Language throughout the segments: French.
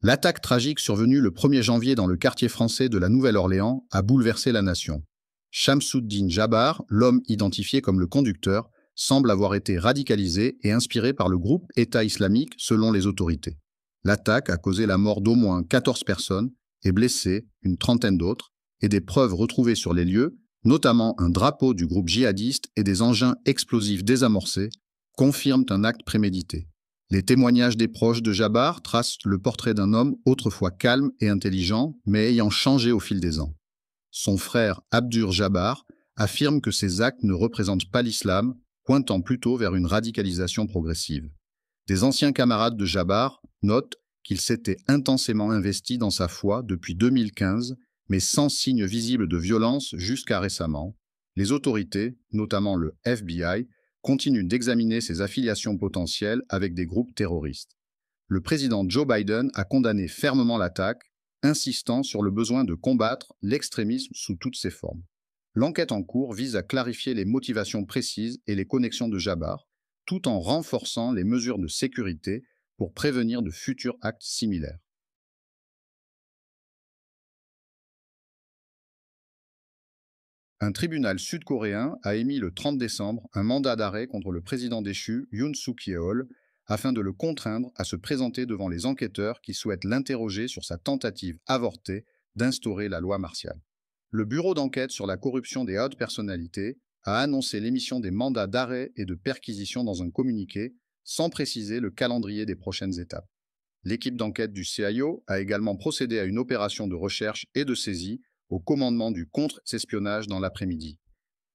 L'attaque tragique survenue le 1er janvier dans le quartier français de la Nouvelle-Orléans a bouleversé la nation. Shamsuddin Jabbar, l'homme identifié comme le conducteur, semble avoir été radicalisé et inspiré par le groupe État islamique selon les autorités. L'attaque a causé la mort d'au moins 14 personnes et blessé une trentaine d'autres, et des preuves retrouvées sur les lieux, notamment un drapeau du groupe djihadiste et des engins explosifs désamorcés, confirment un acte prémédité. Les témoignages des proches de Jabbar tracent le portrait d'un homme autrefois calme et intelligent, mais ayant changé au fil des ans. Son frère Abdur Jabbar affirme que ces actes ne représentent pas l'islam, pointant plutôt vers une radicalisation progressive. Des anciens camarades de Jabbar notent qu'il s'était intensément investi dans sa foi depuis 2015, mais sans signe visible de violence jusqu'à récemment. Les autorités, notamment le FBI, continuent d'examiner ses affiliations potentielles avec des groupes terroristes. Le président Joe Biden a condamné fermement l'attaque, insistant sur le besoin de combattre l'extrémisme sous toutes ses formes. L'enquête en cours vise à clarifier les motivations précises et les connexions de Jabbar, tout en renforçant les mesures de sécurité pour prévenir de futurs actes similaires. Un tribunal sud-coréen a émis le 30 décembre un mandat d'arrêt contre le président déchu Yoon Suk-yeol afin de le contraindre à se présenter devant les enquêteurs qui souhaitent l'interroger sur sa tentative avortée d'instaurer la loi martiale. Le bureau d'enquête sur la corruption des hautes personnalités a annoncé l'émission des mandats d'arrêt et de perquisition dans un communiqué, sans préciser le calendrier des prochaines étapes. L'équipe d'enquête du CIO a également procédé à une opération de recherche et de saisie au commandement du contre-espionnage dans l'après-midi.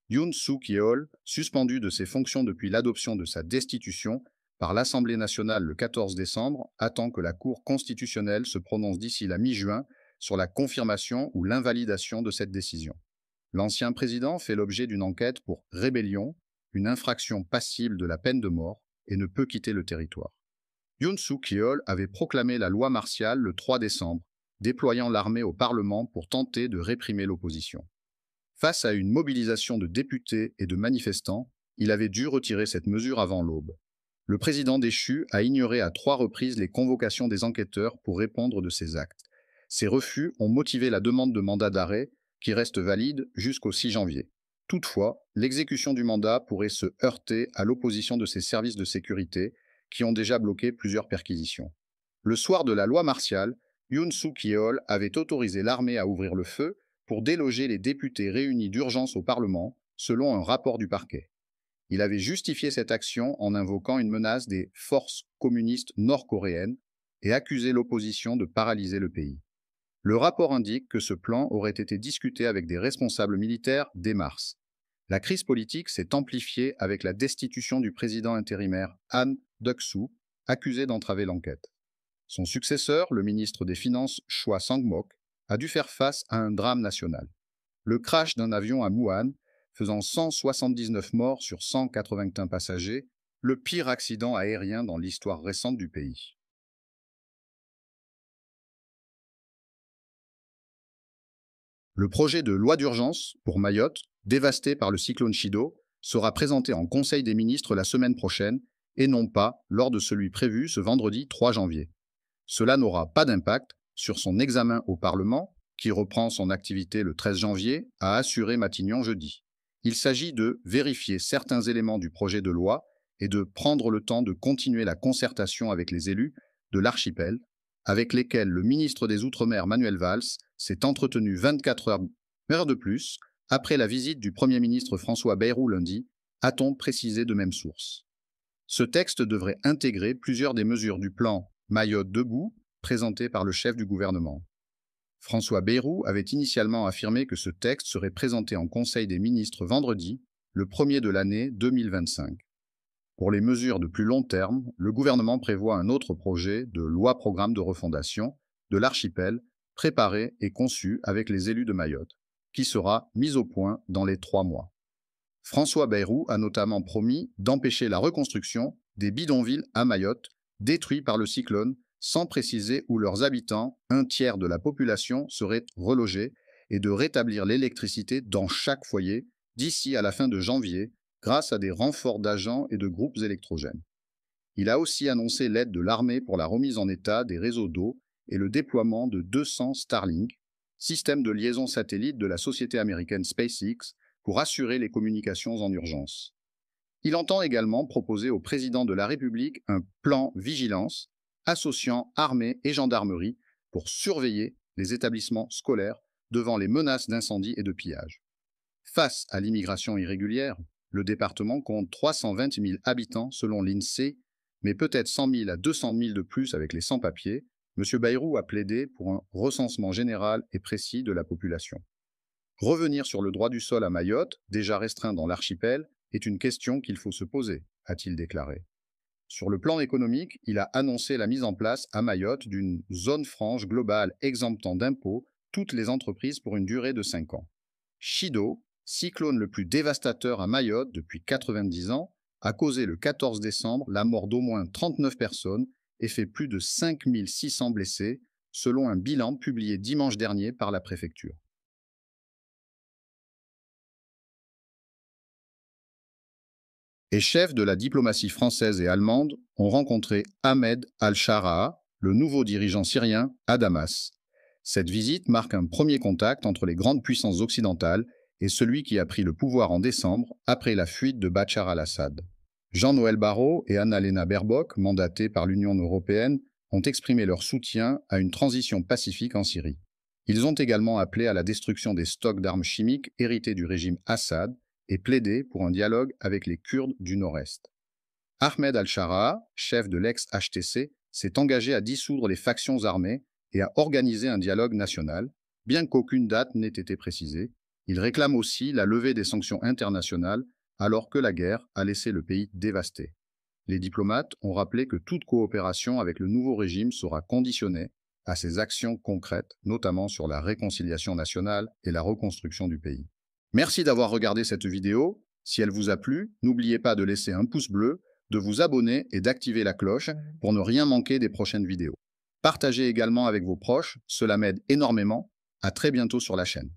Yoon Suk-yeol, suspendu de ses fonctions depuis l'adoption de sa destitution par l'Assemblée nationale le 14 décembre, attend que la Cour constitutionnelle se prononce d'ici la mi-juin sur la confirmation ou l'invalidation de cette décision. L'ancien président fait l'objet d'une enquête pour rébellion, une infraction passible de la peine de mort, et ne peut quitter le territoire. Yoon Suk-yeol avait proclamé la loi martiale le 3 décembre, déployant l'armée au Parlement pour tenter de réprimer l'opposition. Face à une mobilisation de députés et de manifestants, il avait dû retirer cette mesure avant l'aube. Le président déchu a ignoré à 3 reprises les convocations des enquêteurs pour répondre de ces actes. Ces refus ont motivé la demande de mandat d'arrêt, qui reste valide jusqu'au 6 janvier. Toutefois, l'exécution du mandat pourrait se heurter à l'opposition de ses services de sécurité, qui ont déjà bloqué plusieurs perquisitions. Le soir de la loi martiale, Yoon Suk-yeol avait autorisé l'armée à ouvrir le feu pour déloger les députés réunis d'urgence au Parlement, selon un rapport du parquet. Il avait justifié cette action en invoquant une menace des forces communistes nord-coréennes et accusé l'opposition de paralyser le pays. Le rapport indique que ce plan aurait été discuté avec des responsables militaires dès mars. La crise politique s'est amplifiée avec la destitution du président intérimaire Han Duck-soo, accusé d'entraver l'enquête. Son successeur, le ministre des Finances Choi Sang-mok, a dû faire face à un drame national. Le crash d'un avion à Muan, faisant 179 morts sur 181 passagers, le pire accident aérien dans l'histoire récente du pays. Le projet de loi d'urgence pour Mayotte, dévasté par le cyclone Chido, sera présenté en Conseil des ministres la semaine prochaine et non pas lors de celui prévu ce vendredi 3 janvier. Cela n'aura pas d'impact sur son examen au Parlement, qui reprend son activité le 13 janvier, a assuré Matignon jeudi. Il s'agit de vérifier certains éléments du projet de loi et de prendre le temps de continuer la concertation avec les élus de l'archipel, avec lesquels le ministre des Outre-mer Manuel Valls s'est entretenu 24 heures de plus après la visite du Premier ministre François Bayrou lundi, a-t-on précisé de même source. Ce texte devrait intégrer plusieurs des mesures du plan Mayotte debout, présenté par le chef du gouvernement. François Bayrou avait initialement affirmé que ce texte serait présenté en Conseil des ministres vendredi, le premier de l'année 2025. Pour les mesures de plus long terme, le gouvernement prévoit un autre projet de loi-programme de refondation de l'archipel, préparé et conçu avec les élus de Mayotte, qui sera mis au point dans les 3 mois. François Bayrou a notamment promis d'empêcher la reconstruction des bidonvilles à Mayotte, détruits par le cyclone, sans préciser où leurs habitants, un tiers de la population, seraient relogés, et de rétablir l'électricité dans chaque foyer d'ici à la fin de janvier, grâce à des renforts d'agents et de groupes électrogènes. Il a aussi annoncé l'aide de l'armée pour la remise en état des réseaux d'eau et le déploiement de 200 Starlink, système de liaison satellite de la société américaine SpaceX, pour assurer les communications en urgence. Il entend également proposer au président de la République un plan vigilance associant armée et gendarmerie pour surveiller les établissements scolaires devant les menaces d'incendie et de pillage. Face à l'immigration irrégulière, le département compte 320 000 habitants selon l'INSEE, mais peut-être 100 000 à 200 000 de plus avec les sans-papiers. M. Bayrou a plaidé pour un recensement général et précis de la population. Revenir sur le droit du sol à Mayotte, déjà restreint dans l'archipel, est une question qu'il faut se poser, a-t-il déclaré. Sur le plan économique, il a annoncé la mise en place à Mayotte d'une zone franche globale exemptant d'impôts toutes les entreprises pour une durée de 5 ans. Chido, cyclone le plus dévastateur à Mayotte depuis 90 ans, a causé le 14 décembre la mort d'au moins 39 personnes et fait plus de 5 600 blessés, selon un bilan publié dimanche dernier par la préfecture. Les chefs de la diplomatie française et allemande ont rencontré Ahmed al-Shara, le nouveau dirigeant syrien, à Damas. Cette visite marque un premier contact entre les grandes puissances occidentales et celui qui a pris le pouvoir en décembre après la fuite de Bachar al-Assad. Jean-Noël Barrot et Annalena Baerbock, mandatés par l'Union européenne, ont exprimé leur soutien à une transition pacifique en Syrie. Ils ont également appelé à la destruction des stocks d'armes chimiques hérités du régime Assad et plaidé pour un dialogue avec les Kurdes du Nord-Est. Ahmed al-Shara, chef de l'ex-HTC, s'est engagé à dissoudre les factions armées et à organiser un dialogue national, bien qu'aucune date n'ait été précisée. Il réclame aussi la levée des sanctions internationales alors que la guerre a laissé le pays dévasté. Les diplomates ont rappelé que toute coopération avec le nouveau régime sera conditionnée à ses actions concrètes, notamment sur la réconciliation nationale et la reconstruction du pays. Merci d'avoir regardé cette vidéo. Si elle vous a plu, n'oubliez pas de laisser un pouce bleu, de vous abonner et d'activer la cloche pour ne rien manquer des prochaines vidéos. Partagez également avec vos proches, cela m'aide énormément. À très bientôt sur la chaîne.